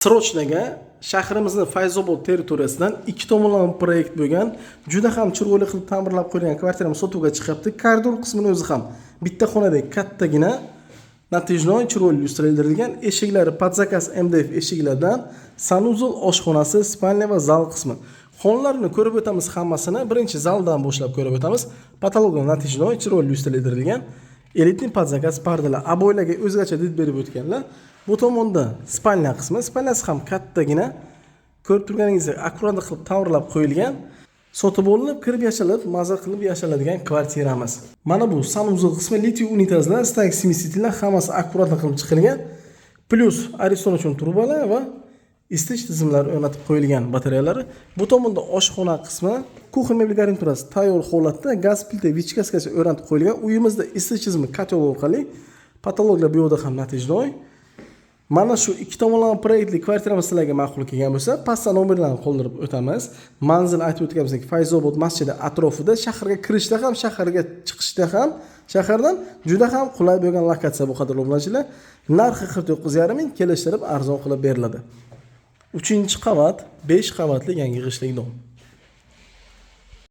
Srochnaga shahrimizning Fayzobod territoriyasidan ikki tomonlama proyekt bo'lgan, juda ham chiroyli qilib ta'mirlab qo'yilgan kvartiramiz sotuvga chiqyapti. Koridor qismini o'zi ham bitta xonadek kattagina, natijnoy chiroyli illyustralashtirilgan, eshiklari podzakaz MDF eshiklardan, sanuzol, oshxonasi, spalniya va zal qismi. Xonalarni ko'rib o'tamiz hammasini. Birinchi zaldan boshlab ko'rib o'tamiz. Patologlar natijnoy chiroyli illyustralashtirilgan. Elitni podzakaz pardalar, aboylarga o'zgacha did berib o'tganlar. Bu tomonda spalniya qismi, spalniyasi ham kattagina, ko'rib turganingizdek akkurat qilib ta'mirlab qo'yilgan, sotib olinib, kirib yashalib, maza qilib yashaladigan kvartiramiz. Mana bu sanuzol qismi, litiy unitazlar, stag smesителlar hammasi akkurat qilib chiqilgan. Plus ariston uchun trubalar va isitish tizimlari o'rnatib qo'yilgan batareyalari. Bu tomonda oshxona qismi, kuxnya mebel garniturasi tayyor holatda, gaz plita vichkaskasi o'rnatib qo'yilgan. Uyimizda isitish tizimi kotel orqali, patologlar bu yerda ham natijnoy. Mana shu ikki tomonlama proyektli kvartiramiz sizlarga ma'qul kelgan bo'lsa, pastda nomerlarni qoldirib o'tamiz. Manzil aytib o'tganimizdek, Fayzobod masjidi atrofida, shaharga kirishda ham, shaharga chiqishda ham, shahardan juda ham qulay bo'lgan lokatsiya bu qadar obunachilar. Narxi 49,5 ming, kelishtirib arzon qilib beriladi. 3-qavat, 5 qavatli yangi g'ishtlik dom.